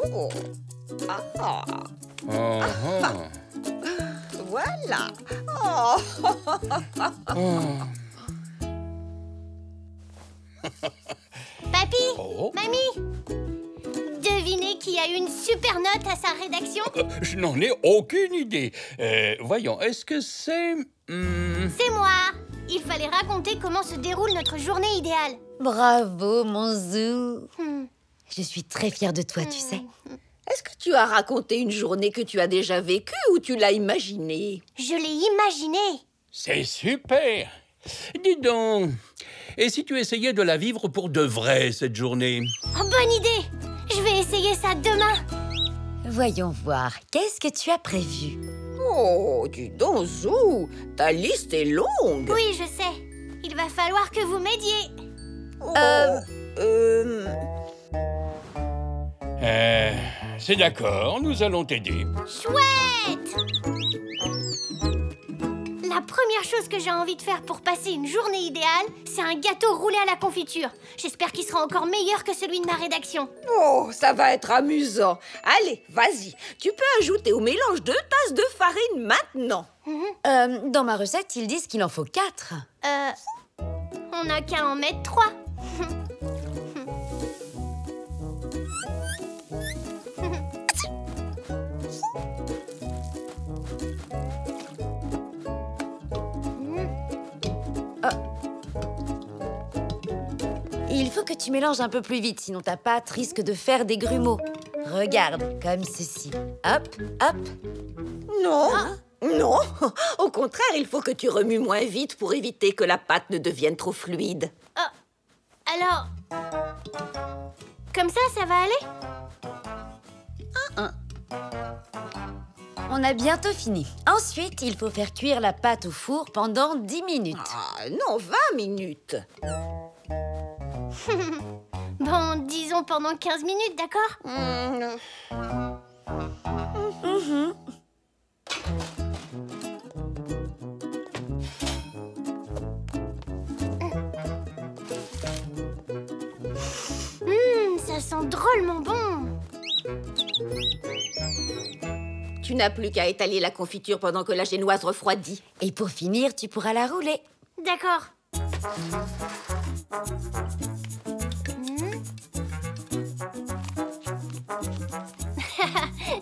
Oh. Ah. Oh, oh. Voilà. Oh. Papy, Oh. mamie, devinez qui a eu une super note à sa rédaction? Je n'en ai aucune idée. Voyons, est-ce que c'est... C'est moi. Il fallait raconter comment se déroule notre journée idéale. Bravo, mon Zou. Hmm. Je suis très fière de toi, tu sais. Est-ce que tu as raconté une journée que tu as déjà vécue ou tu l'as imaginée? Je l'ai imaginé. C'est super. Dis donc, et si tu essayais de la vivre pour de vrai, cette journée? Oh, bonne idée. Je vais essayer ça demain. Voyons voir, qu'est-ce que tu as prévu? Oh, dis donc, Zou, ta liste est longue. Oui, je sais. Il va falloir que vous m'aidiez. C'est d'accord, nous allons t'aider. Chouette! La première chose que j'ai envie de faire pour passer une journée idéale, c'est un gâteau roulé à la confiture. J'espère qu'il sera encore meilleur que celui de ma rédaction. Oh, ça va être amusant. Allez, vas-y. Tu peux ajouter au mélange 2 tasses de farine maintenant. Dans ma recette, ils disent qu'il en faut 4. On n'a qu'à en mettre 3. Il faut que tu mélanges un peu plus vite, sinon ta pâte risque de faire des grumeaux. Regarde, comme ceci. Hop, hop. Non, non. Au contraire, il faut que tu remues moins vite pour éviter que la pâte ne devienne trop fluide. Alors... Comme ça va aller? On a bientôt fini. Ensuite, il faut faire cuire la pâte au four pendant 10 minutes. Ah, non, 20 minutes. Bon, disons pendant 15 minutes, d'accord? Ça sent drôlement bon. Tu n'as plus qu'à étaler la confiture pendant que la génoise refroidit. Et pour finir, tu pourras la rouler. D'accord.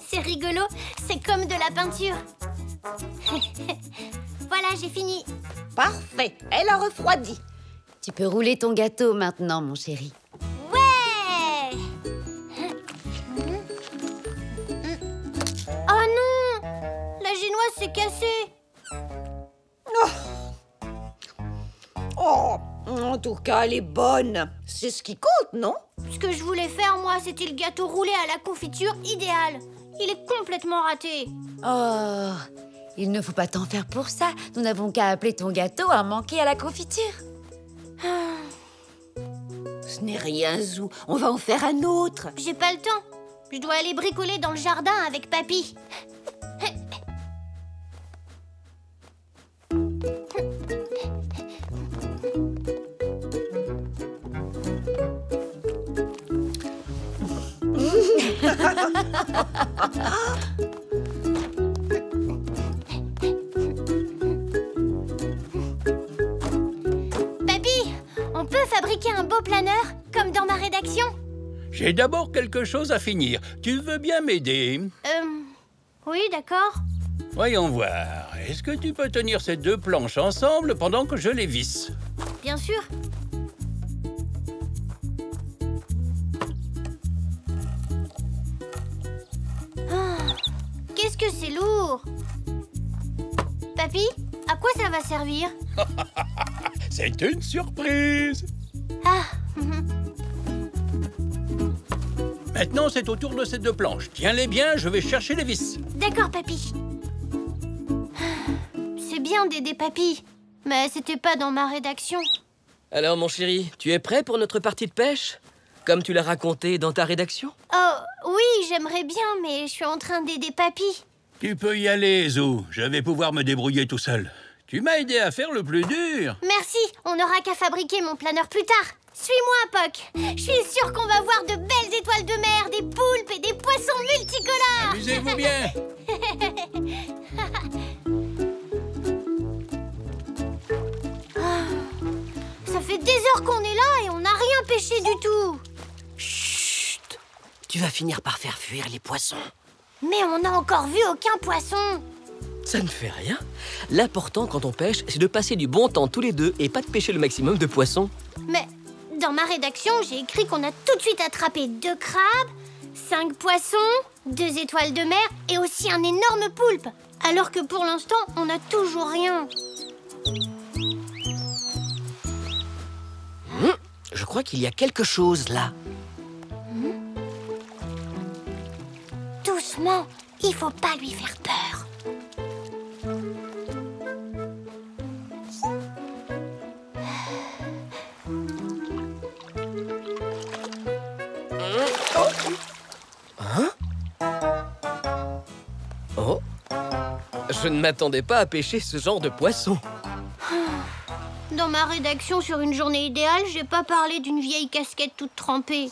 C'est rigolo, c'est comme de la peinture. Voilà, j'ai fini. Parfait, elle a refroidi. Tu peux rouler ton gâteau maintenant, mon chéri. Ouais! Oh non! La génoise s'est cassée. Oh, en tout cas, elle est bonne. C'est ce qui compte, non? Ce que je voulais faire, moi, c'était le gâteau roulé à la confiture idéal. Il est complètement raté. Oh, il ne faut pas t'en faire pour ça. Nous n'avons qu'à appeler ton gâteau un manqué à la confiture. Ce n'est rien, Zou. On va en faire un autre. J'ai pas le temps. Je dois aller bricoler dans le jardin avec papy. Papy, on peut fabriquer un beau planeur, comme dans ma rédaction? J'ai d'abord quelque chose à finir. Tu veux bien m'aider? Oui, d'accord. Voyons voir. Est-ce que tu peux tenir ces 2 planches ensemble pendant que je les visse? Bien sûr. Qu'est-ce que c'est lourd? Papy, à quoi ça va servir? C'est une surprise. Ah, Maintenant, c'est au tour de ces 2 planches. Tiens-les bien, je vais chercher les vis. d'accord, papy. C'est bien d'aider papy, mais c'était pas dans ma rédaction. Alors, mon chéri, tu es prêt pour notre partie de pêche? Comme tu l'as raconté dans ta rédaction? Oh, oui, j'aimerais bien, mais je suis en train d'aider papy. Tu peux y aller, Zou. Je vais pouvoir me débrouiller tout seul. Tu m'as aidé à faire le plus dur. Merci, on n'aura qu'à fabriquer mon planeur plus tard. Suis-moi, Poc. Je suis sûre qu'on va voir de belles étoiles de mer, des poulpes et des poissons poisson multicolore. Amusez-vous bien. Ça fait des heures qu'on est là et on n'a rien pêché du tout. Chut! Tu vas finir par faire fuir les poissons. Mais on n'a encore vu aucun poisson. Ça ne fait rien. L'important quand on pêche, c'est de passer du bon temps tous les deux et pas de pêcher le maximum de poissons. Mais dans ma rédaction, j'ai écrit qu'on a tout de suite attrapé 2 crabes, 5 poissons, 2 étoiles de mer et aussi un énorme poulpe. Alors que pour l'instant, on n'a toujours rien. Je crois qu'il y a quelque chose là. Doucement, il faut pas lui faire peur. Oh! Je ne m'attendais pas à pêcher ce genre de poisson. Dans ma rédaction sur une journée idéale, j'ai pas parlé d'une vieille casquette toute trempée.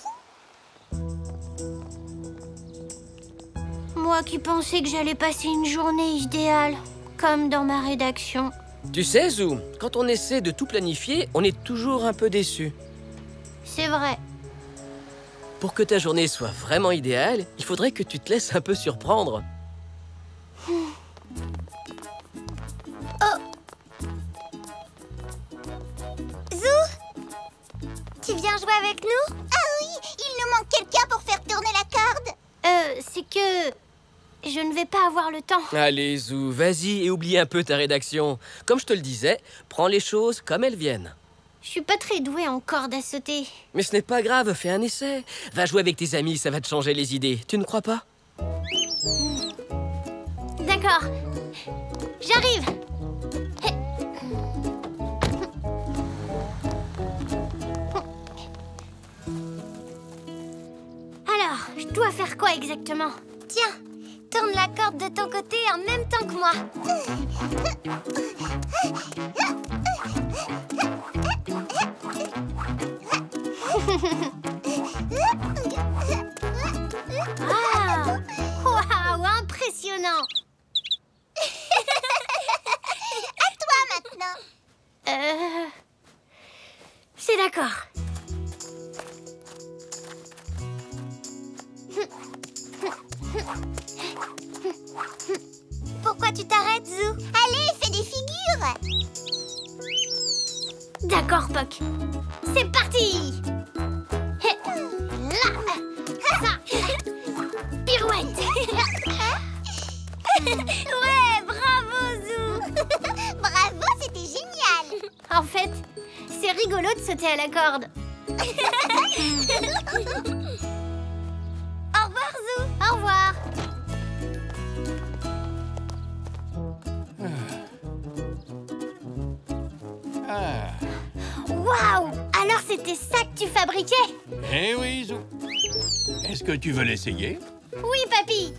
Moi qui pensais que j'allais passer une journée idéale, comme dans ma rédaction. Tu sais, Zou, quand on essaie de tout planifier, on est toujours un peu déçu. C'est vrai. Pour que ta journée soit vraiment idéale, il faudrait que tu te laisses un peu surprendre. Tu viens jouer avec nous? Ah oui, il nous manque quelqu'un pour faire tourner la corde. C'est que... je ne vais pas avoir le temps. Allez, Zou, vas-y et oublie un peu ta rédaction. Comme je te le disais, prends les choses comme elles viennent. Je suis pas très douée en corde à sauter. Mais ce n'est pas grave, fais un essai. Va jouer avec tes amis, ça va te changer les idées. Tu ne crois pas? D'accord. J'arrive. Alors, je dois faire quoi exactement? Tiens, tourne la corde de ton côté en même temps que moi. Ah! Waouh, impressionnant! À toi maintenant. C'est d'accord. Pourquoi tu t'arrêtes, Zou? Allez, fais des figures. D'accord, Puck. C'est parti! Là! Ça! Pirouette! Ouais, bravo, Zou. Bravo, c'était génial. En fait, c'est rigolo de sauter à la corde. Au revoir, Zou. Au revoir. Ah. Waouh! Alors c'était ça que tu fabriquais? Eh oui, Zou. Est-ce que tu veux l'essayer? Oui, papy.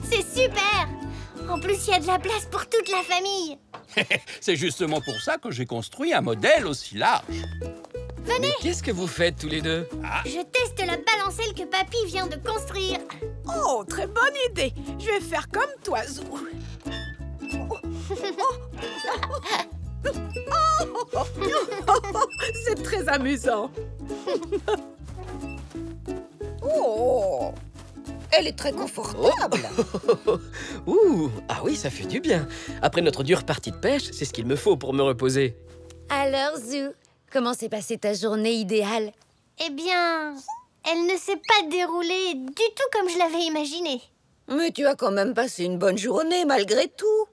C'est super! En plus, il y a de la place pour toute la famille. C'est justement pour ça que j'ai construit un modèle aussi large. Mais qu'est-ce que vous faites tous les deux? Je teste la balancelle que papy vient de construire. Oh, très bonne idée. Je vais faire comme toi, Zou. C'est très amusant. Oh, elle est très confortable. Ouh, ah oui, ça fait du bien. Après notre dure partie de pêche, c'est ce qu'il me faut pour me reposer. Alors, Zou, comment s'est passée ta journée idéale? Eh bien, elle ne s'est pas déroulée du tout comme je l'avais imaginé. Mais tu as quand même passé une bonne journée malgré tout.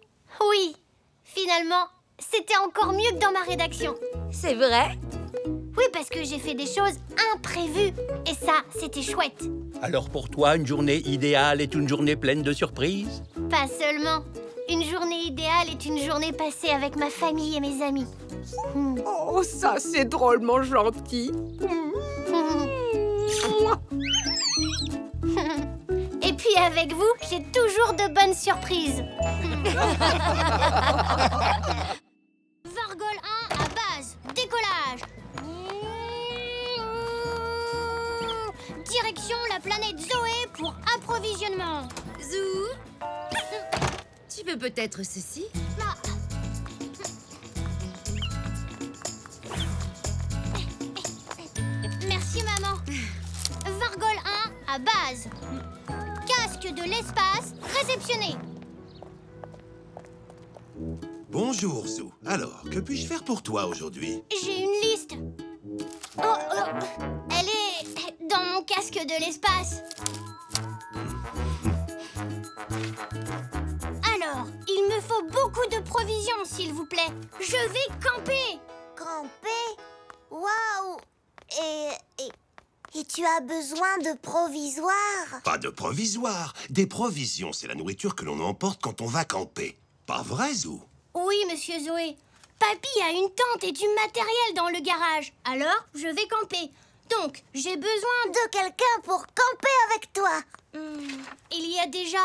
Oui, finalement, c'était encore mieux que dans ma rédaction. C'est vrai? Oui, parce que j'ai fait des choses imprévues. Et ça, c'était chouette. Alors pour toi, une journée idéale est une journée pleine de surprises? Pas seulement. Une journée idéale est une journée passée avec ma famille et mes amis. Oh, ça, c'est drôlement gentil. Et puis avec vous, j'ai toujours de bonnes surprises. Vargol 1 à base. Décollage. Direction la planète Zoé pour approvisionnement. Zou, tu veux peut-être ceci? Ah. Merci, maman. Vargol 1 à base. Casque de l'espace réceptionné. Bonjour, Zou. Alors, que puis-je faire pour toi aujourd'hui? J'ai une liste. Elle est dans mon casque de l'espace. Alors, il me faut beaucoup de provisions, s'il vous plaît. Je vais camper. Camper? Waouh! Et tu as besoin de provisoires? Pas de provisoire. Des provisions, c'est la nourriture que l'on emporte quand on va camper. Pas vrai, Zou? Oui, monsieur Zoé. Papy a une tente et du matériel dans le garage. Alors, je vais camper. Donc, j'ai besoin De quelqu'un pour camper avec toi. Il y a déjà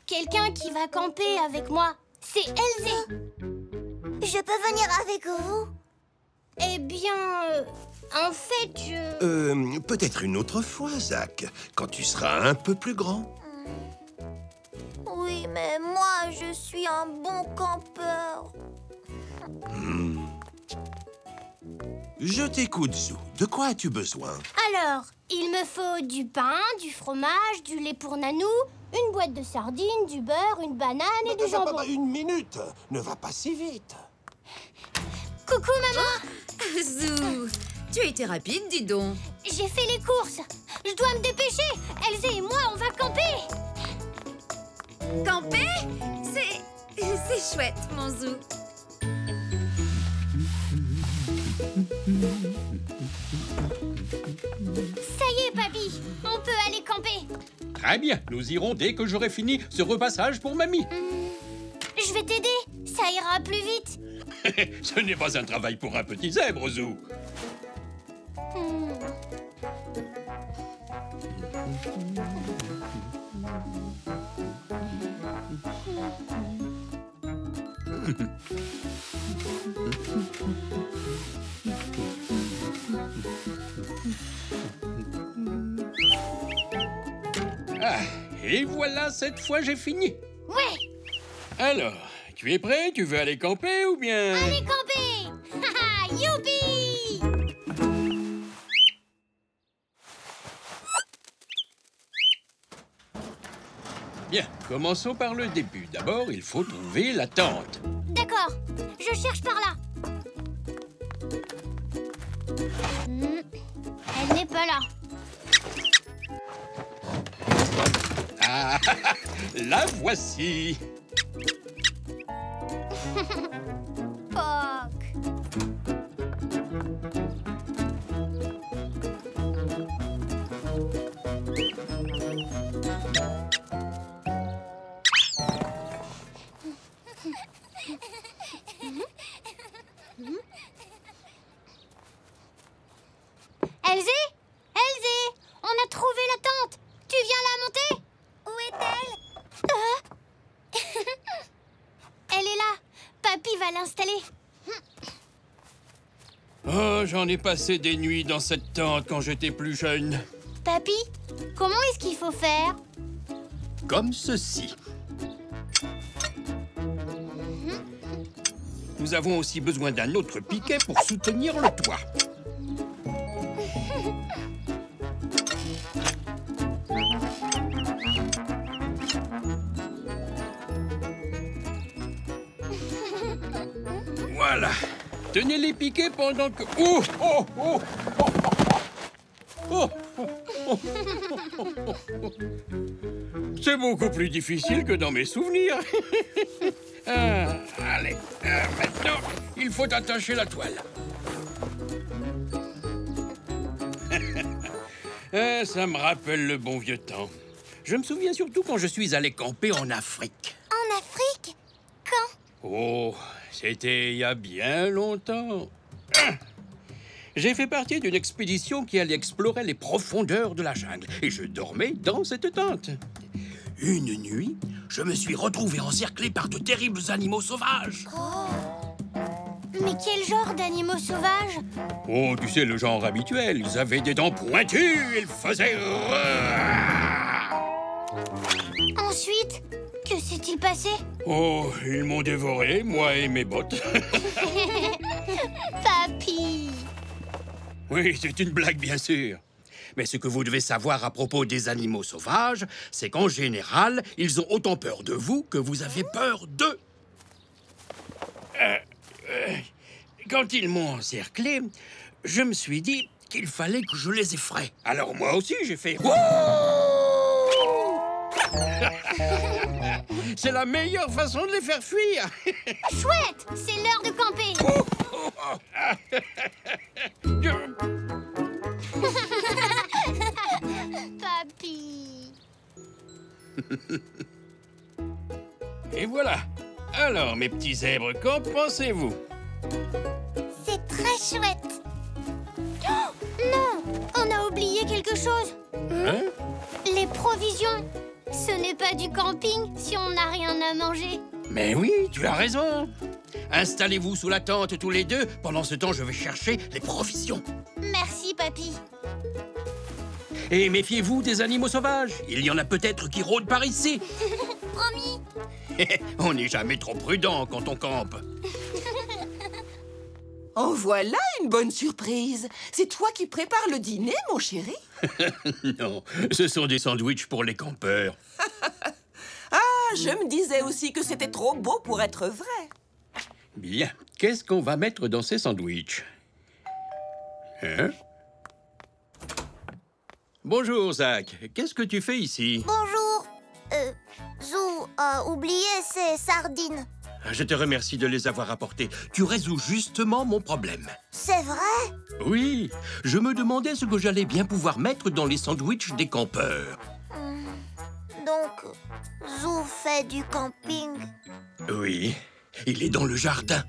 quelqu'un qui va camper avec moi. C'est Elzé. Je peux venir avec vous? Eh bien, en fait, je... Peut-être une autre fois, Zach, quand tu seras un peu plus grand. Oui, mais moi, je suis un bon campeur. Je t'écoute, Zou. De quoi as-tu besoin? Alors, il me faut du pain, du fromage, du lait pour Nanou, une boîte de sardines, du beurre, une banane et du jambon. Une minute. Ne va pas si vite. Coucou, maman. Zou, tu as été rapide, dis donc. J'ai fait les courses. Je dois me dépêcher. Elzé et moi, on va camper. Camper? C'est chouette, mon Zou. Ça y est, papy. On peut aller camper. Très bien, nous irons dès que j'aurai fini ce repassage pour mamie. Je vais t'aider. Ça ira plus vite. Ce n'est pas un travail pour un petit zèbre, Zou. Ah, et voilà, cette fois j'ai fini. Ouais. Alors, tu es prêt? Tu veux aller camper ou bien... Allez camper. Haha, youpi. Bien, commençons par le début. D'abord, il faut trouver la tente. D'accord. Je cherche par là. Elle n'est pas là. Ah, la voici. Fuck. Elzé? Elzé? On a trouvé la tente. Tu viens la monter? Où est-elle? Elle est là. Papy va l'installer. Oh, j'en ai passé des nuits dans cette tente quand j'étais plus jeune. Papy, comment est-ce qu'il faut faire? Comme ceci. Nous avons aussi besoin d'un autre piquet pour soutenir le toit. Voilà. Tenez les piquets pendant que... Oh, oh, oh, oh, oh, oh, oh. C'est beaucoup plus difficile que dans mes souvenirs. Allez, maintenant, il faut attacher la toile. Ça me rappelle le bon vieux temps. Je me souviens surtout quand je suis allé camper en Afrique. En Afrique? Quand? Oh, c'était il y a bien longtemps. J'ai fait partie d'une expédition qui allait explorer les profondeurs de la jungle. Et je dormais dans cette tente. Une nuit, je me suis retrouvé encerclé par de terribles animaux sauvages. Mais quel genre d'animaux sauvages? Oh, tu sais, le genre habituel. Ils avaient des dents pointues, ils faisaient... Ensuite, que s'est-il passé? Oh, ils m'ont dévoré, moi et mes bottes. Papy! Oui, c'est une blague, bien sûr. Mais ce que vous devez savoir à propos des animaux sauvages, c'est qu'en général, ils ont autant peur de vous que vous avez peur d'eux. Quand ils m'ont encerclé, je me suis dit qu'il fallait que je les effraie. Alors moi aussi, j'ai fait... C'est la meilleure façon de les faire fuir. Chouette! C'est l'heure de camper! Papy! Et voilà. Alors, mes petits zèbres, qu'en pensez-vous? C'est très chouette. Oh, non! On a oublié quelque chose! Hein? Les provisions! Ce n'est pas du camping si on n'a rien à manger. Mais oui, tu as raison. Installez-vous sous la tente tous les deux. Pendant ce temps, je vais chercher les provisions. Merci, papy. Et méfiez-vous des animaux sauvages. Il y en a peut-être qui rôdent par ici. Promis. On n'est jamais trop prudent quand on campe. En voilà une bonne surprise. C'est toi qui prépares le dîner, mon chéri? Non, ce sont des sandwichs pour les campeurs. Ah, je me disais aussi que c'était trop beau pour être vrai. Bien, qu'est-ce qu'on va mettre dans ces sandwichs? Hein? Bonjour, Zach. Qu'est-ce que tu fais ici? Bonjour. Zou a oublié ses sardines. Je te remercie de les avoir apportées. Tu résous justement mon problème. C'est vrai? Oui, je me demandais ce que j'allais bien pouvoir mettre dans les sandwichs des campeurs. Donc, Zou fait du camping. Oui, il est dans le jardin.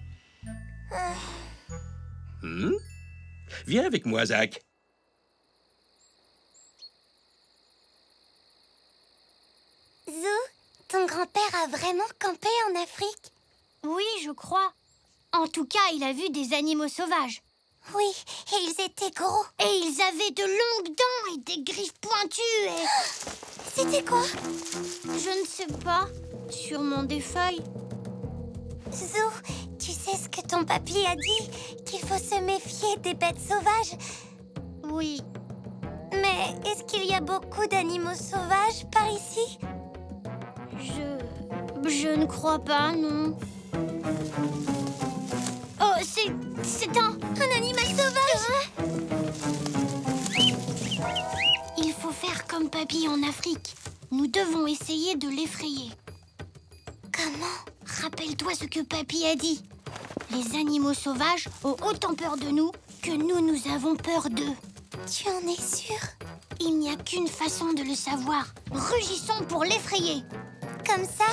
Viens avec moi, Zach. Zou, ton grand-père a vraiment campé en Afrique? Oui, je crois. En tout cas, il a vu des animaux sauvages. Oui, et ils étaient gros. Et ils avaient de longues dents et des griffes pointues et... C'était quoi? Je ne sais pas. Sûrement des feuilles. Zou, tu sais ce que ton papy a dit? Qu'il faut se méfier des bêtes sauvages. Oui. Mais est-ce qu'il y a beaucoup d'animaux sauvages par ici? Je ne crois pas, non. Oh, c'est un animal sauvage? Il faut faire comme papy en Afrique. Nous devons essayer de l'effrayer. Comment? Rappelle-toi ce que papy a dit. Les animaux sauvages ont autant peur de nous que nous avons peur d'eux. Tu en es sûr? Il n'y a qu'une façon de le savoir. Rugissons pour l'effrayer. Comme ça?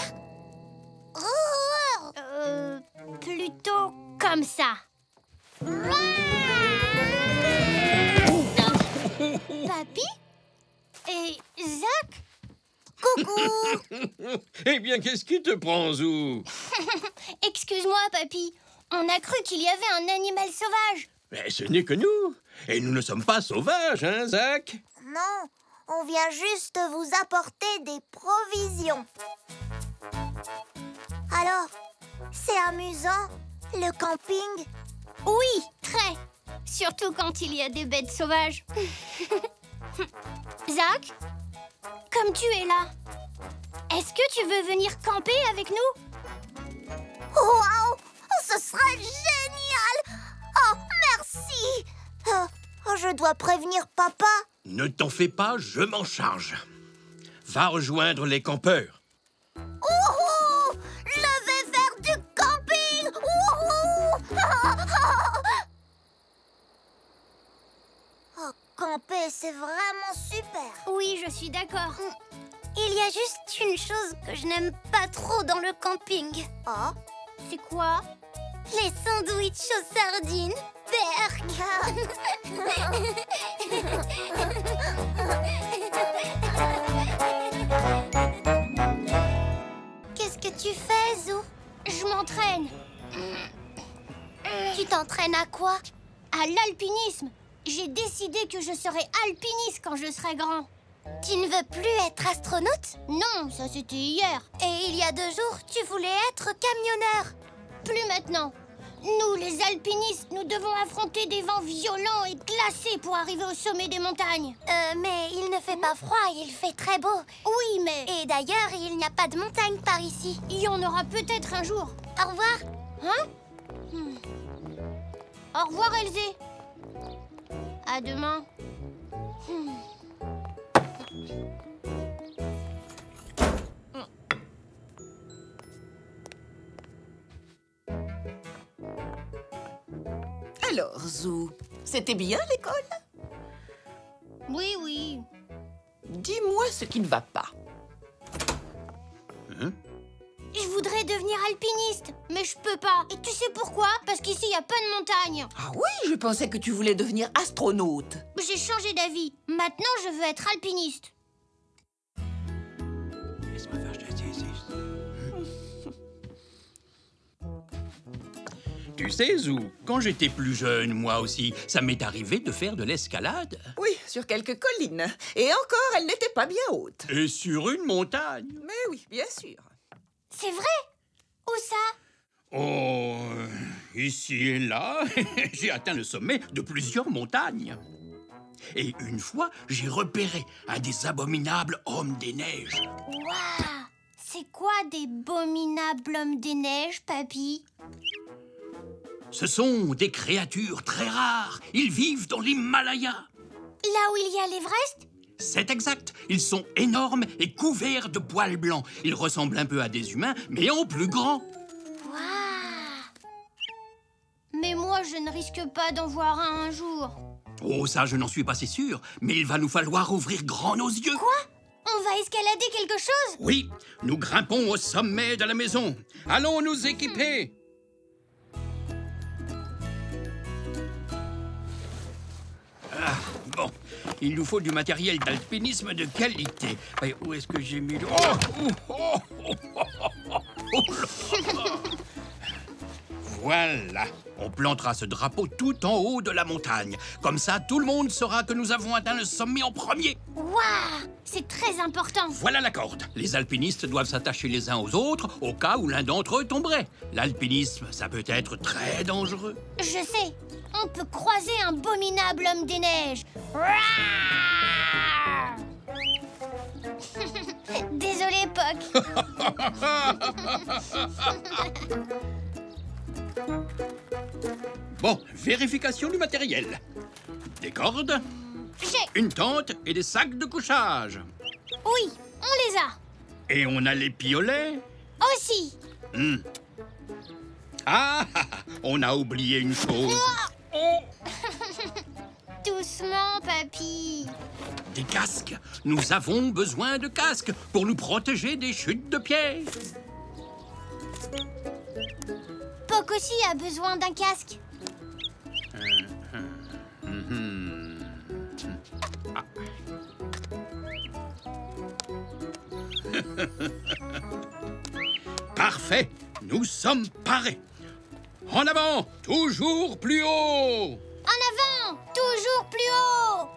Plutôt comme ça. Papy? Et Zach? Coucou! Eh bien, qu'est-ce qui te prend, Zou? Excuse-moi, papy. On a cru qu'il y avait un animal sauvage. Mais ce n'est que nous. Et nous ne sommes pas sauvages, hein, Zach? Non, on vient juste vous apporter des provisions. Alors, c'est amusant, le camping? Oui, très. Surtout quand il y a des bêtes sauvages. Zach, comme tu es là, est-ce que tu veux venir camper avec nous? Waouh! Ce serait génial! Oh, merci! Je dois prévenir papa. Ne t'en fais pas, je m'en charge. Va rejoindre les campeurs. Wouhou! Je vais faire du camping! Wouhou! Oh, camper, c'est vraiment super. Oui, je suis d'accord. Il y a juste une chose que je n'aime pas trop dans le camping. Oh? C'est quoi? Les sandwichs aux sardines. Berk! Qu'est-ce que tu fais, Zou? Je m'entraîne. à quoi? À l'alpinisme. J'ai décidé que je serai alpiniste quand je serai grand. Tu ne veux plus être astronaute? Non, ça c'était hier. Et il y a 2 jours, tu voulais être camionneur. Plus maintenant. Nous, les alpinistes, nous devons affronter des vents violents et glacés pour arriver au sommet des montagnes. Mais il ne fait pas froid, il fait très beau. Oui, mais... Et d'ailleurs, il n'y a pas de montagne par ici. il y en aura peut-être un jour. Au revoir. Hein? Au revoir, Elzé. À demain. Alors, Zou, c'était bien l'école? Oui, oui. Dis-moi ce qui ne va pas. Je voudrais devenir alpiniste, mais je peux pas. Et tu sais pourquoi? Parce qu'ici, il n'y a pas de montagne. Ah oui, je pensais que tu voulais devenir astronaute. J'ai changé d'avis. Maintenant, je veux être alpiniste. Tu sais, Zou, quand j'étais plus jeune, moi aussi, ça m'est arrivé de faire de l'escalade. Oui, sur quelques collines. Et encore, elles n'étaient pas bien hautes. Et sur une montagne. Mais oui, bien sûr. C'est vrai? Où ça? Oh, ici et là, j'ai atteint le sommet de plusieurs montagnes. Et une fois, j'ai repéré un des abominables hommes des neiges. Waouh! C'est quoi des abominables hommes des neiges, papy? Ce sont des créatures très rares. Ils vivent dans l'Himalaya. Là où il y a l'Everest? C'est exact. Ils sont énormes et couverts de poils blancs. Ils ressemblent un peu à des humains, mais en plus grand. Waouh! Mais moi, je ne risque pas d'en voir un jour. Oh, ça, je n'en suis pas si sûr. Mais il va nous falloir ouvrir grand nos yeux. Quoi? On va escalader quelque chose? Oui, nous grimpons au sommet de la maison. Allons nous équiper. Ah, bon, il nous faut du matériel d'alpinisme de qualité. Mais où est-ce que j'ai mis le... Voilà, on plantera ce drapeau tout en haut de la montagne. Comme ça, tout le monde saura que nous avons atteint le sommet en premier. Waouh! C'est très important. Voilà la corde. Les alpinistes doivent s'attacher les uns aux autres au cas où l'un d'entre eux tomberait. L'alpinisme, ça peut être très dangereux. Je sais. On peut croiser un abominable homme des neiges. Désolé, Poc. Bon, vérification du matériel. Des cordes, J'ai... une tente et des sacs de couchage. Oui, on les a. Et on a les piolets. Aussi. Ah, on a oublié une chose. Oh, Doucement, papy. des casques. Nous avons besoin de casques pour nous protéger des chutes de pierre. Poc aussi a besoin d'un casque. Parfait, nous sommes parés. En avant, toujours plus haut. En avant, toujours plus haut.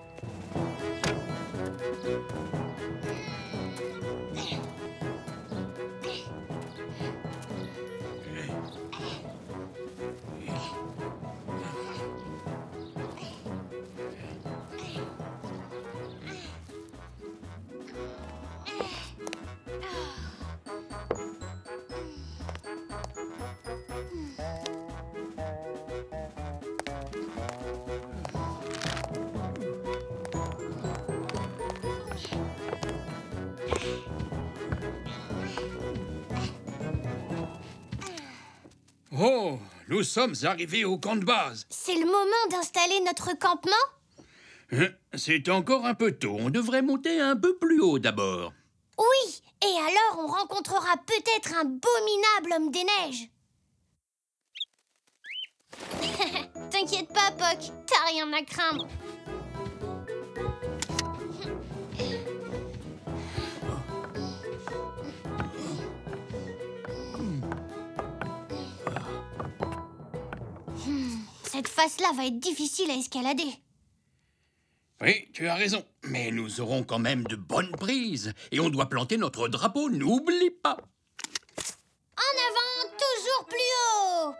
Oh, nous sommes arrivés au camp de base. C'est le moment d'installer notre campement? C'est encore un peu tôt. On devrait monter un peu plus haut d'abord. Oui, et alors on rencontrera peut-être un abominable homme des neiges. T'inquiète pas, Poc, t'as rien à craindre. Ça cette face-là va être difficile à escalader. Oui, tu as raison. Mais nous aurons quand même de bonnes prises. Et on doit planter notre drapeau, n'oublie pas. En avant, toujours plus haut.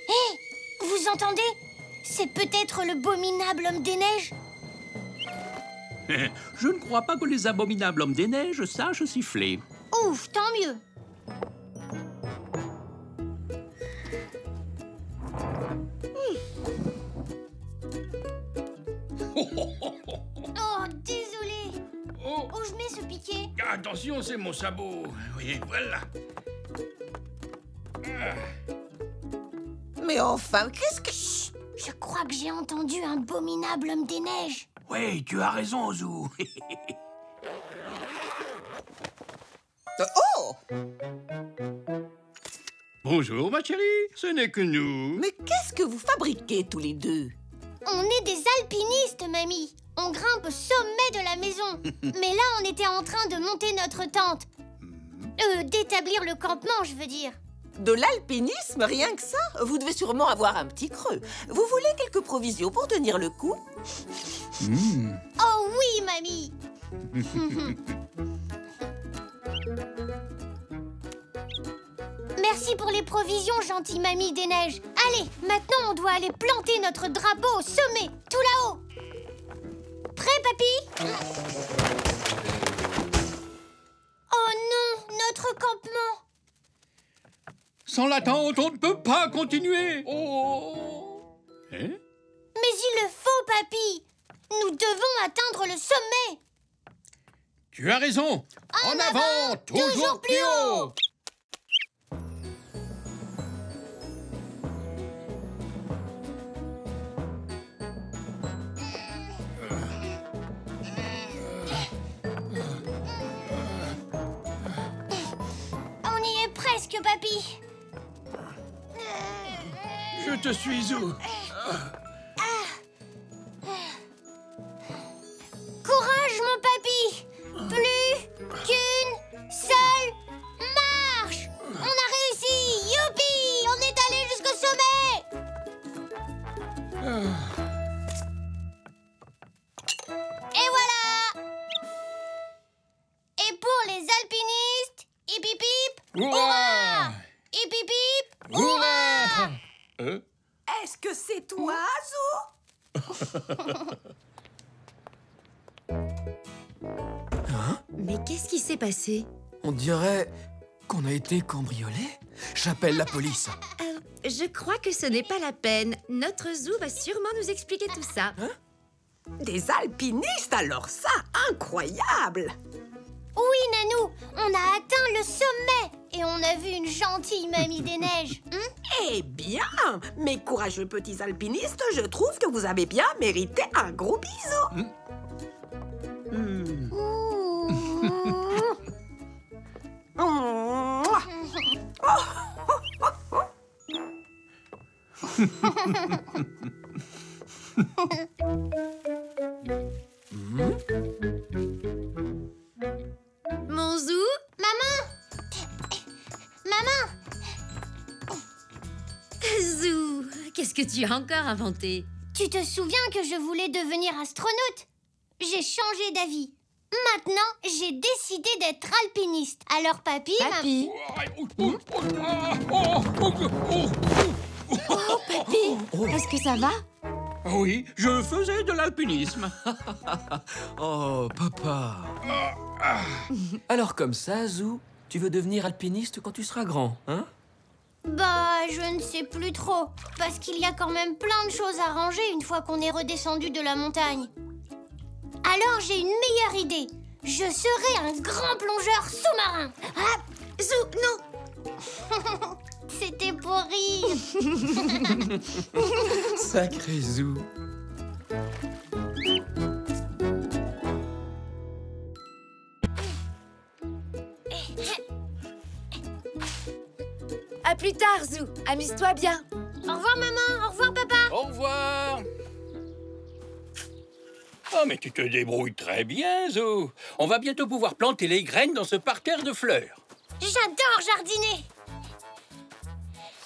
Hé, vous entendez? C'est peut-être le abominable homme des neiges. Je ne crois pas que les abominables hommes des neiges sachent siffler. Ouf, tant mieux. Oh, désolé. Oh, Où je mets ce piquet? attention, c'est mon sabot. Oui, voilà. Mais enfin, qu'est-ce que... Chut, je crois que j'ai entendu un abominable homme des neiges. Oui, tu as raison, Ozu. Oh! Bonjour, ma chérie. Ce n'est que nous. Mais qu'est-ce que vous fabriquez tous les deux? On est des alpinistes, mamie. On grimpe au sommet de la maison. Mais là, on était en train de monter notre tente. D'établir le campement, je veux dire. De l'alpinisme, rien que ça? Vous devez sûrement avoir un petit creux. Vous voulez quelques provisions pour tenir le coup? Oh oui, mamie. Merci pour les provisions, gentille mamie des neiges. Allez, maintenant on doit aller planter notre drapeau au sommet, tout là-haut. Prêt, papy? Oh non, notre campement. Sans la tente, on ne peut pas continuer. Oh. Hein? Mais il le faut, papy. Nous devons atteindre le sommet. Tu as raison. En avant, toujours plus haut. On y est presque, papy. Je te suis où? Courage, mon papy. Plus qu'une seule marche. On a réussi. Youpi! On est allé jusqu'au sommet. Et voilà. Et pour les alpinistes, hip hip hip, hurrah! Hip hip hip, hurrah! Est-ce que c'est toi, Zou? Mais qu'est-ce qui s'est passé? On dirait qu'on a été cambriolé. J'appelle la police. Je crois que ce n'est pas la peine. Notre Zou va sûrement nous expliquer tout ça. Des alpinistes, alors ça, incroyable! Oui, Nanou, on a atteint le sommet et on a vu une gentille mamie des neiges. Eh bien, mes courageux petits alpinistes, je trouve que vous avez bien mérité un gros bisou. Mouah. Mon Zou? Maman! Zou, qu'est-ce que tu as encore inventé? Tu te souviens que je voulais devenir astronaute? J'ai changé d'avis. Maintenant, j'ai décidé d'être alpiniste. Alors, papy... Papy? Oh, papy, est-ce que ça va? Oui, je faisais de l'alpinisme. Oh, papa. Alors comme ça, Zou, tu veux devenir alpiniste quand tu seras grand, hein? Bah, je ne sais plus trop. Parce qu'il y a quand même plein de choses à ranger une fois qu'on est redescendu de la montagne. Alors, j'ai une meilleure idée. Je serai un grand plongeur sous-marin. Ah, Zou, non! c'était pour rire. Sacré Zou. À plus tard, tard, Zou. Amuse-toi bien. Au revoir, maman. Au revoir, papa. Au revoir. Oh, mais tu te débrouilles très bien, Zou. On va bientôt pouvoir planter les graines dans ce parterre de fleurs. J'adore jardiner.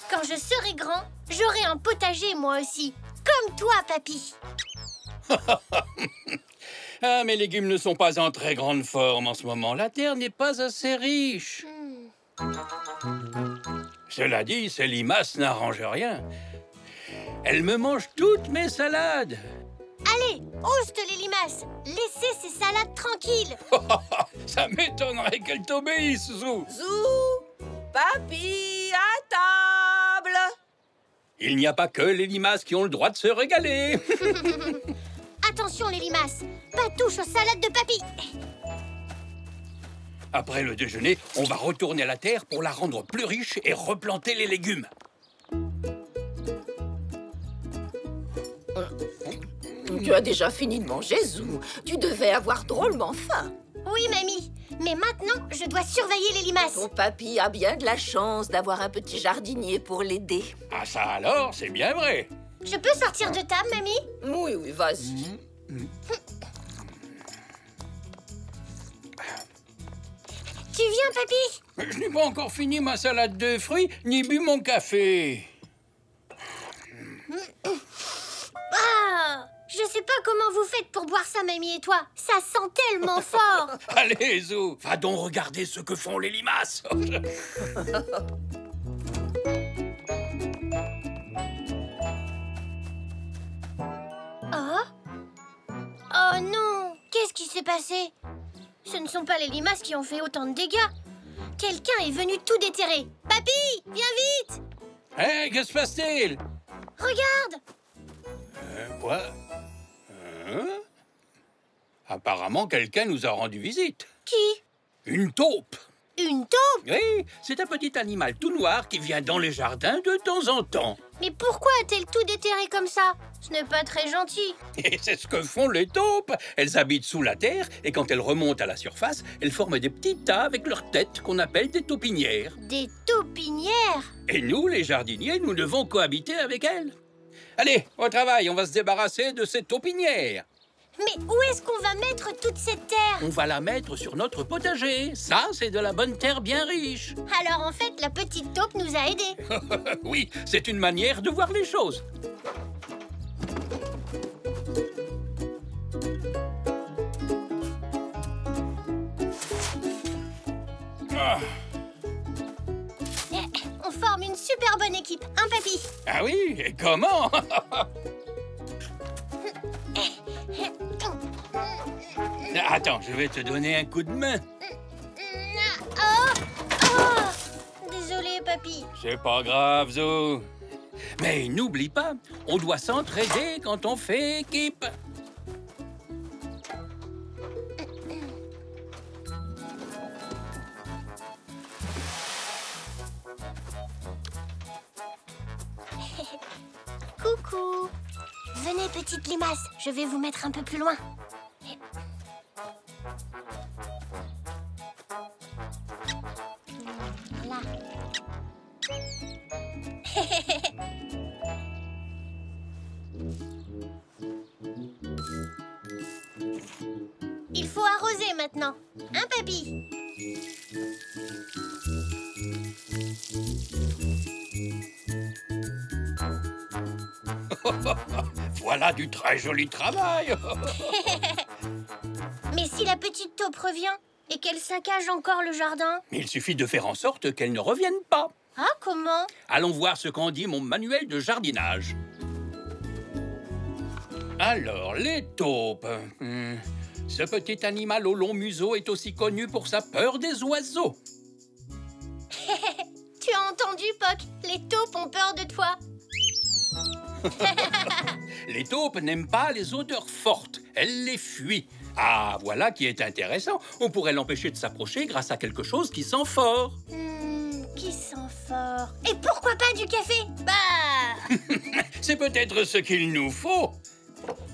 Quand je serai grand, j'aurai un potager, moi aussi. Comme toi, papy. Ah, mes légumes ne sont pas en très grande forme en ce moment. La terre n'est pas assez riche. Cela dit, ces limaces n'arrangent rien. Elles me mangent toutes mes salades. Allez, oust les limaces. Laissez ces salades tranquilles. Ça m'étonnerait qu'elles t'obéissent, Zou. Zou, papy, à table. Il n'y a pas que les limaces qui ont le droit de se régaler. Attention, les limaces. Pas touche aux salades de papy. Après le déjeuner, on va retourner à la terre pour la rendre plus riche et replanter les légumes. Tu as déjà fini de manger, Zou. Tu devais avoir drôlement faim. Oui, mamie. Mais maintenant, je dois surveiller les limaces. Ton papy a bien de la chance d'avoir un petit jardinier pour l'aider. Ah ça alors, c'est bien vrai. Je peux sortir de table, mamie? Oui, oui, vas-y. Tu viens, papy? Mais je n'ai pas encore fini ma salade de fruits, ni bu mon café. Ah! Je sais pas comment vous faites pour boire ça, mamie et toi. Ça sent tellement fort. Allez, Zou, va donc regarder ce que font les limaces. Oh? Oh non! Qu'est-ce qui s'est passé? Ce ne sont pas les limaces qui ont fait autant de dégâts. Quelqu'un est venu tout déterrer. Papy, viens vite! Hé, que se passe-t-il? Regarde! Quoi? Hein? Apparemment, quelqu'un nous a rendu visite. Qui? Une taupe. Une taupe? Oui, c'est un petit animal tout noir qui vient dans les jardins de temps en temps. Mais pourquoi a-t-elle tout déterré comme ça? Ce n'est pas très gentil. Et c'est ce que font les taupes. Elles habitent sous la terre et quand elles remontent à la surface, elles forment des petits tas avec leur tête qu'on appelle des taupinières. Des taupinières? Et nous, les jardiniers, nous devons cohabiter avec elles. Allez, au travail, on va se débarrasser de ces taupinières. Mais où est-ce qu'on va mettre toute cette terre? On va la mettre sur notre potager. Ça, c'est de la bonne terre bien riche. Alors en fait, la petite taupe nous a aidés. Oui, c'est une manière de voir les choses. On forme une super bonne équipe, hein, papy? Ah oui, et comment? Attends, je vais te donner un coup de main. Désolé, papy. C'est pas grave, Zou. Mais n'oublie pas, on doit s'entraider quand on fait équipe. Coucou. Venez, petite limace, je vais vous mettre un peu plus loin. Voilà. Il faut arroser maintenant, hein, papy? Voilà du très joli travail. Mais si la petite taupe revient et qu'elle saccage encore le jardin? Il suffit de faire en sorte qu'elle ne revienne pas. Ah, comment? Allons voir ce qu'en dit mon manuel de jardinage. Alors, les taupes. Ce petit animal au long museau est aussi connu pour sa peur des oiseaux. Tu as entendu, Poc? Les taupes ont peur de toi. Les taupes n'aiment pas les odeurs fortes. Elles les fuient. Ah, voilà qui est intéressant. On pourrait l'empêcher de s'approcher grâce à quelque chose qui sent fort. Qui sent fort? Et pourquoi pas du café? Bah! C'est peut-être ce qu'il nous faut.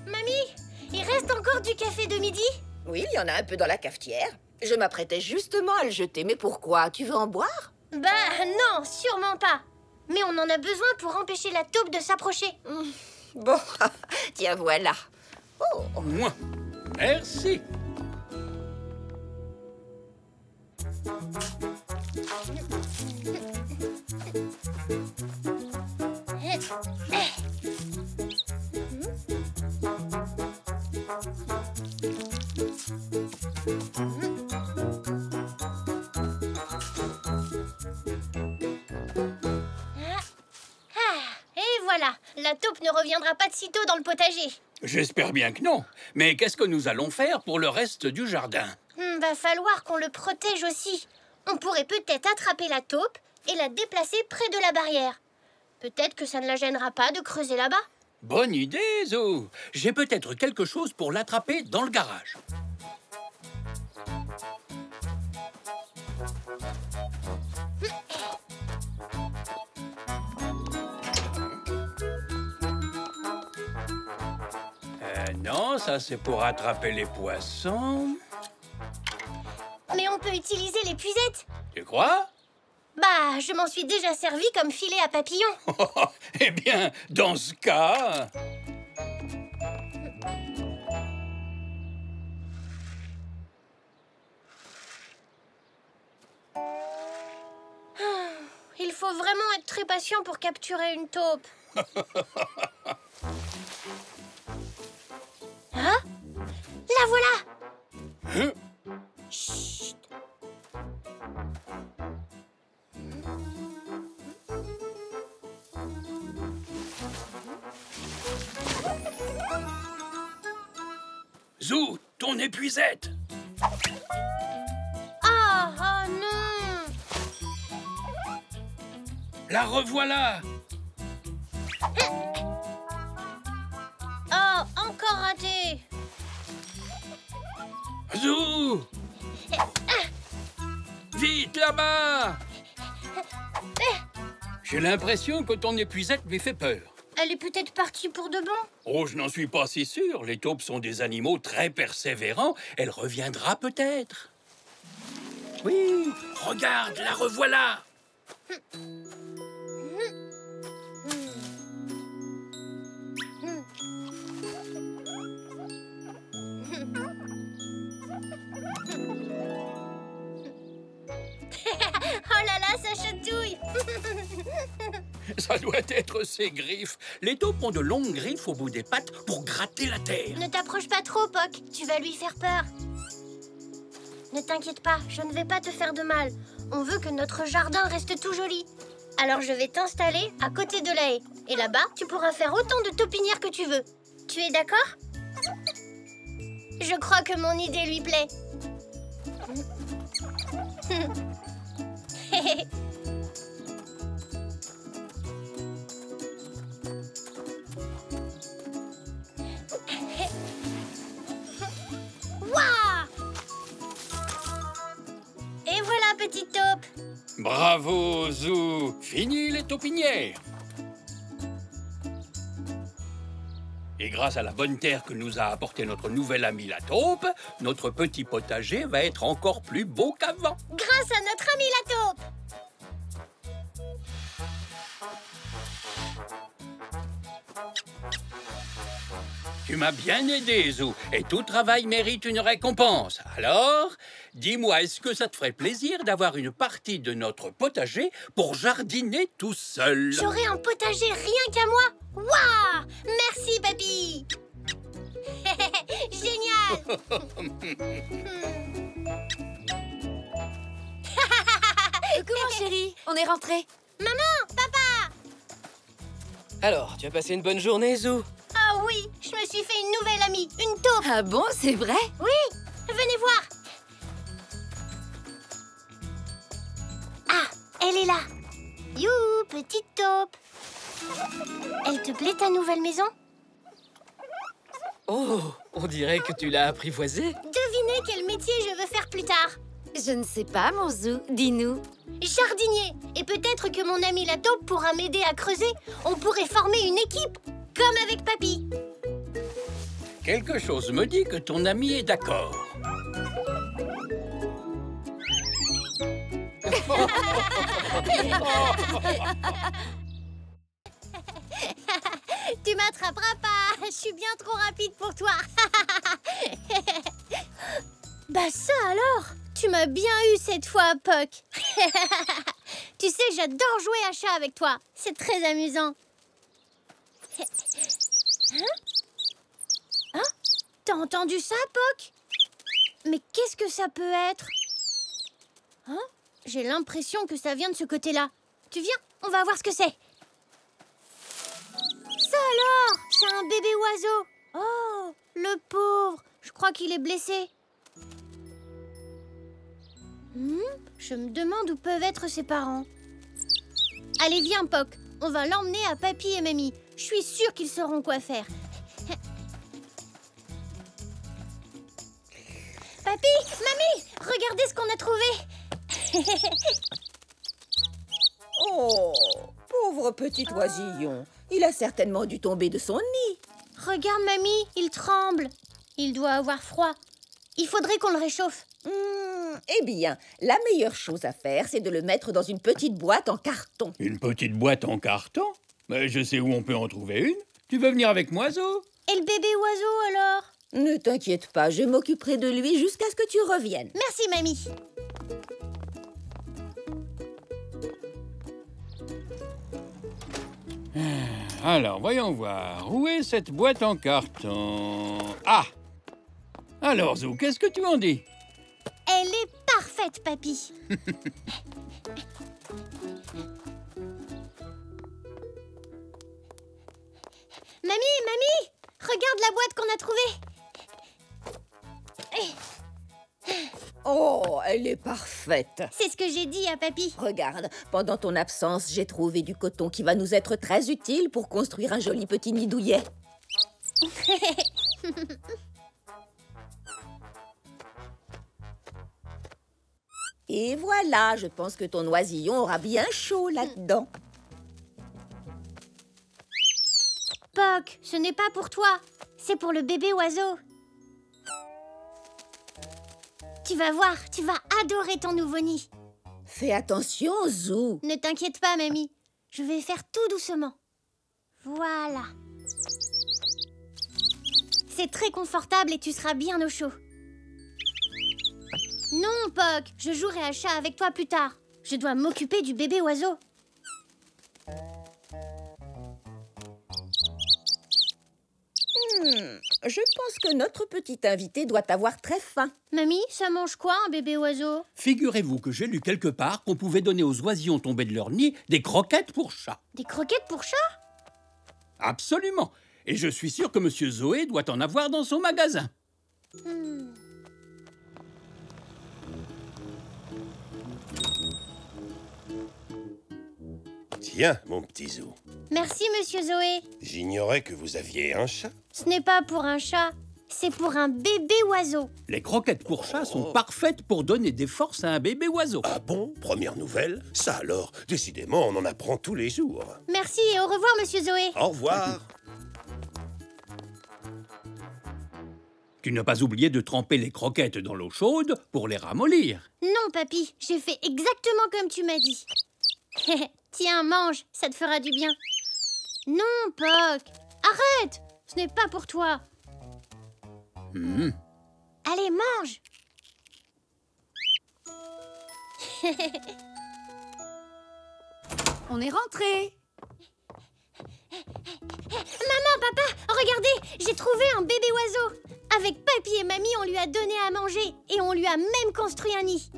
Mamie, il reste encore du café de midi? Oui, il y en a un peu dans la cafetière. Je m'apprêtais justement à le jeter, mais pourquoi? Tu veux en boire? Bah non, sûrement pas. Mais on en a besoin pour empêcher la taupe de s'approcher. Bon, tiens, voilà. Oh. Moi. Merci. Et voilà, la taupe ne reviendra pas de sitôt dans le potager. J'espère bien que non. Mais qu'est-ce que nous allons faire pour le reste du jardin? Va falloir qu'on le protège aussi. On pourrait peut-être attraper la taupe et la déplacer près de la barrière. Peut-être que ça ne la gênera pas de creuser là-bas. Bonne idée, Zo. J'ai peut-être quelque chose pour l'attraper dans le garage. Non, ça c'est pour attraper les poissons. Mais on peut utiliser les puisettes. Tu crois? Bah, je m'en suis déjà servi comme filet à papillon. Eh bien, dans ce cas... Il faut vraiment être très patient pour capturer une taupe. Hein? La voilà! Hein? Chut! Zou, ton épuisette! Ah non! La revoilà! Oh, encore raté! Zou! Vite, là-bas! J'ai l'impression que ton épuisette lui fait peur. Elle est peut-être partie pour de bon. Oh, je n'en suis pas si sûr. Les taupes sont des animaux très persévérants. Elle reviendra peut-être. Oui, regarde, la revoilà. Oh là là, ça chatouille. Ça doit être ses griffes. Les taupes ont de longues griffes au bout des pattes pour gratter la terre. Ne t'approche pas trop, Poc. Tu vas lui faire peur. Ne t'inquiète pas, je ne vais pas te faire de mal. On veut que notre jardin reste tout joli. Alors je vais t'installer à côté de la haie. Et là-bas, tu pourras faire autant de taupinières que tu veux. Tu es d'accord? Je crois que mon idée lui plaît. Waouh! Et voilà, petite taupe. Bravo, Zou. Fini les taupinières. Et grâce à la bonne terre que nous a apporté notre nouvelle amie la taupe, notre petit potager va être encore plus beau qu'avant. Grâce à notre amie la taupe. Tu m'as bien aidé, Zou, et tout travail mérite une récompense. Alors, dis-moi, est-ce que ça te ferait plaisir d'avoir une partie de notre potager pour jardiner tout seul? J'aurai un potager rien qu'à moi. Waouh! Merci, papy. Génial. Coucou, mon chéri. On est rentrés. Maman, papa. Alors, tu as passé une bonne journée, Zou? Ah oui, je me suis fait une nouvelle amie, une taupe. Ah bon, c'est vrai? Oui, venez voir. Ah, elle est là. You, petite taupe. Elle te plaît ta nouvelle maison? Oh, on dirait que tu l'as apprivoisée. Devinez quel métier je veux faire plus tard. Je ne sais pas, mon Zou. Dis-nous. Jardinier. Et peut-être que mon ami la taupe pourra m'aider à creuser. On pourrait former une équipe, comme avec papy. Quelque chose me dit que ton ami est d'accord. Tu m'attraperas pas. Je suis bien trop rapide pour toi. Bah ça alors. Tu m'as bien eu cette fois, Puck. Tu sais, j'adore jouer à chat avec toi. C'est très amusant. Hein? T'as entendu ça, Puck? Mais qu'est-ce que ça peut être? Hein? J'ai l'impression que ça vient de ce côté-là. Tu viens? On va voir ce que c'est. Ça alors? C'est un bébé oiseau. Oh, le pauvre. Je crois qu'il est blessé. Je me demande où peuvent être ses parents. Allez, viens, Puck. On va l'emmener à Papy et Mamie. Je suis sûre qu'ils sauront quoi faire. Papy, Mamie, regardez ce qu'on a trouvé. Oh, pauvre petit oisillon. Il a certainement dû tomber de son nid. Regarde, Mamie, il tremble. Il doit avoir froid. Il faudrait qu'on le réchauffe. Eh bien, la meilleure chose à faire, c'est de le mettre dans une petite boîte en carton. Une petite boîte en carton? Mais je sais où on peut en trouver une. Tu veux venir avec moi, Zo? Et le bébé oiseau, alors? Ne t'inquiète pas, je m'occuperai de lui jusqu'à ce que tu reviennes. Merci, Mamie. Alors, voyons voir. Où est cette boîte en carton? Ah! Alors, Zo, qu'est-ce que tu en dis? Elle est parfaite, Papy. Mamie, regarde la boîte qu'on a trouvée. Oh, elle est parfaite. C'est ce que j'ai dit à Papy. Regarde, pendant ton absence, j'ai trouvé du coton qui va nous être très utile pour construire un joli petit nid douillet. Et voilà, je pense que ton oisillon aura bien chaud là-dedans. Puck, ce n'est pas pour toi. C'est pour le bébé oiseau. Tu vas voir, tu vas adorer ton nouveau nid. Fais attention, Zou. Ne t'inquiète pas, Mamie. Je vais faire tout doucement. Voilà. C'est très confortable et tu seras bien au chaud. Non, Puck, je jouerai à chat avec toi plus tard. Je dois m'occuper du bébé oiseau. Je pense que notre petit invité doit avoir très faim. Mamie, ça mange quoi, un bébé oiseau? Figurez-vous que j'ai lu quelque part qu'on pouvait donner aux oisillons tombés de leur nid des croquettes pour chat. Des croquettes pour chat? Absolument. Et je suis sûr que Monsieur Zoé doit en avoir dans son magasin. Tiens, mon petit Zou. Merci, Monsieur Zoé. J'ignorais que vous aviez un chat. Ce n'est pas pour un chat, c'est pour un bébé oiseau. Les croquettes pour chat sont parfaites pour donner des forces à un bébé oiseau. Ah bon? Première nouvelle? Ça alors, décidément, on en apprend tous les jours. Merci et au revoir, Monsieur Zoé. Au revoir. Tu n'as pas oublié de tremper les croquettes dans l'eau chaude pour les ramollir. Non, Papy, j'ai fait exactement comme tu m'as dit. Tiens, mange, ça te fera du bien. Non, Puck, arrête, ce n'est pas pour toi. Allez, mange. On est rentrés. Maman, papa, regardez, j'ai trouvé un bébé oiseau. Avec Papy et Mamie, on lui a donné à manger et on lui a même construit un nid.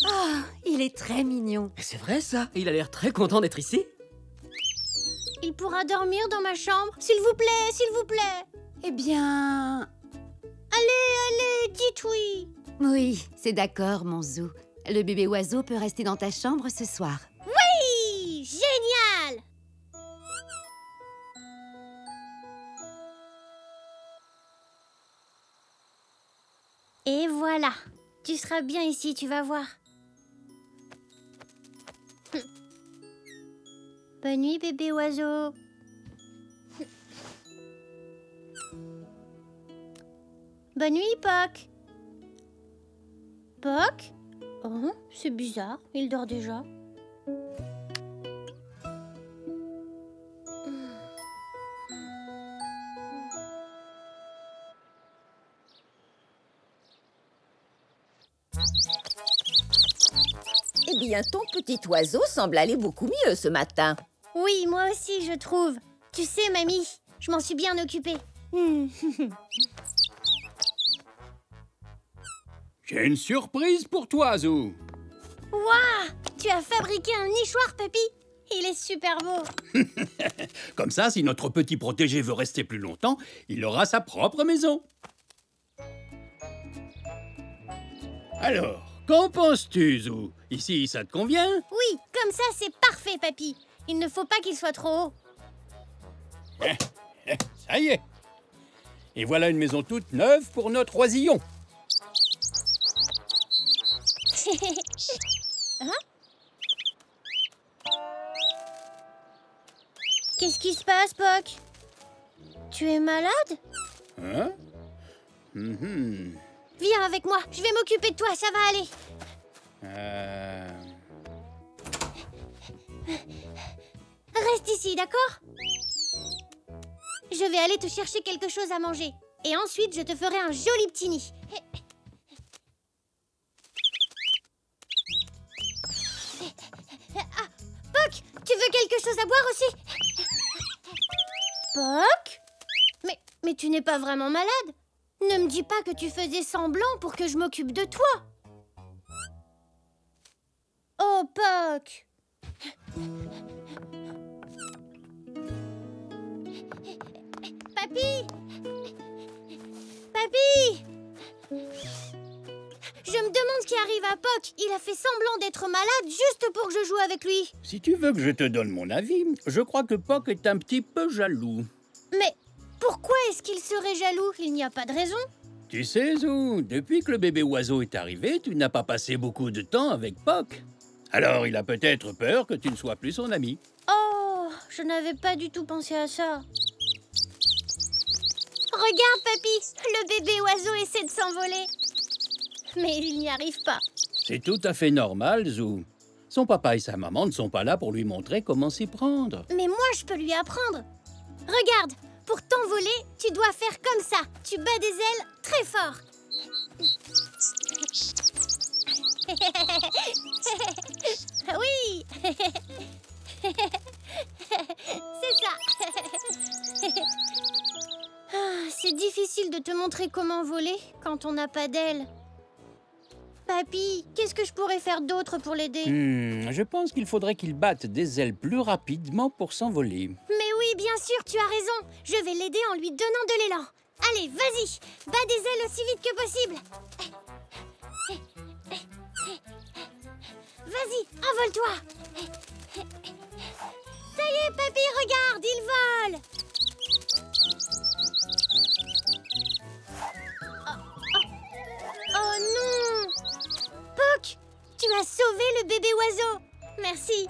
Ah, il est très mignon. C'est vrai ça? Il a l'air très content d'être ici. Il pourra dormir dans ma chambre, s'il vous plaît, s'il vous plaît. Eh bien... Allez, dites oui. Oui, c'est d'accord, mon Zou. Le bébé oiseau peut rester dans ta chambre ce soir. Oui, génial. Et voilà, tu seras bien ici, tu vas voir. Bonne nuit, bébé oiseau. Bonne nuit, Puck. Puck? Oh, c'est bizarre, il dort déjà. Eh bien, ton petit oiseau semble aller beaucoup mieux ce matin. Oui, moi aussi, je trouve. Tu sais, mamie, je m'en suis bien occupée. J'ai une surprise pour toi, Zou. Waouh! Tu as fabriqué un nichoir, papy? Il est super beau. Comme ça, si notre petit protégé veut rester plus longtemps, il aura sa propre maison. Alors, qu'en penses-tu, Zou? Ici, ça te convient? Oui, comme ça, c'est parfait, papy. Il ne faut pas qu'il soit trop haut. Ça y est. Et voilà une maison toute neuve pour notre oisillon. Hein? Qu'est-ce qui se passe, Poc? Tu es malade? Hein? Mhm. Viens avec moi, je vais m'occuper de toi, ça va aller. Reste ici, d'accord? Je vais aller te chercher quelque chose à manger. Et ensuite, je te ferai un joli petit nid. Ah, Poc, tu veux quelque chose à boire aussi? Poc? Mais tu n'es pas vraiment malade? Ne me dis pas que tu faisais semblant pour que je m'occupe de toi. Oh, Poc! Papy! Papy! Je me demande ce qui arrive à Poc. Il a fait semblant d'être malade juste pour que je joue avec lui. Si tu veux que je te donne mon avis, je crois que Poc est un petit peu jaloux. Mais pourquoi est-ce qu'il serait jaloux? Il n'y a pas de raison. Tu sais, Zou, depuis que le bébé oiseau est arrivé, tu n'as pas passé beaucoup de temps avec Poc. Alors, il a peut-être peur que tu ne sois plus son ami. Oh, je n'avais pas du tout pensé à ça. Regarde, papy, le bébé oiseau essaie de s'envoler. Mais il n'y arrive pas. C'est tout à fait normal, Zou. Son papa et sa maman ne sont pas là pour lui montrer comment s'y prendre. Mais moi, je peux lui apprendre. Regarde, pour t'envoler, tu dois faire comme ça. Tu bats des ailes très fort. Oui. C'est ça. C'est difficile de te montrer comment voler quand on n'a pas d'ailes. Papy, qu'est-ce que je pourrais faire d'autre pour l'aider? Je pense qu'il faudrait qu'il batte des ailes plus rapidement pour s'envoler. Mais oui, bien sûr, tu as raison. Je vais l'aider en lui donnant de l'élan. Allez, vas-y, bats des ailes aussi vite que possible. Vas-y, envole-toi. Ça y est, papy, regarde, il vole. Oh non! Poc, tu as sauvé le bébé oiseau. Merci.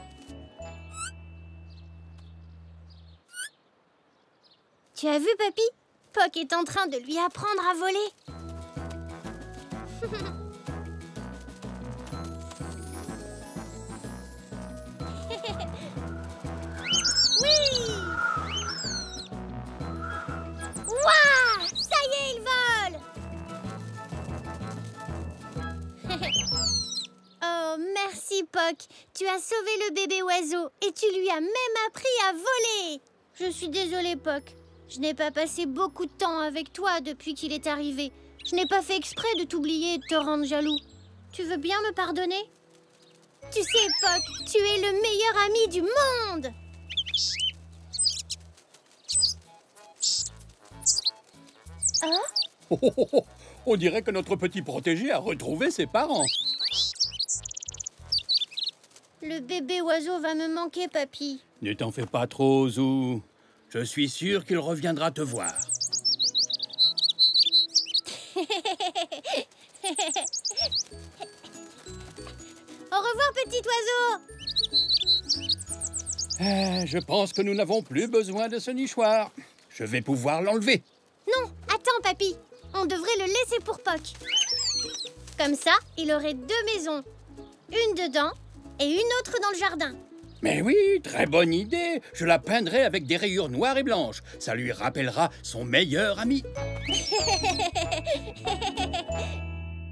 Tu as vu, papy? Poc est en train de lui apprendre à voler. Oui! Waouh! Ça y est, il vole! Oh, merci, Poc. Tu as sauvé le bébé oiseau et tu lui as même appris à voler. Je suis désolée, Poc. Je n'ai pas passé beaucoup de temps avec toi depuis qu'il est arrivé. Je n'ai pas fait exprès de t'oublier et de te rendre jaloux. Tu veux bien me pardonner? Tu sais, Poc, tu es le meilleur ami du monde! Hein? Oh, on dirait que notre petit protégé a retrouvé ses parents. Le bébé oiseau va me manquer, papy. Ne t'en fais pas trop, Zou. Je suis sûr qu'il reviendra te voir. Au revoir, petit oiseau. Je pense que nous n'avons plus besoin de ce nichoir. Je vais pouvoir l'enlever. Non, attends, papy. On devrait le laisser pour Poc. Comme ça, il aurait deux maisons. une dedans et une autre dans le jardin. Mais oui, très bonne idée. Je la peindrai avec des rayures noires et blanches. Ça lui rappellera son meilleur ami.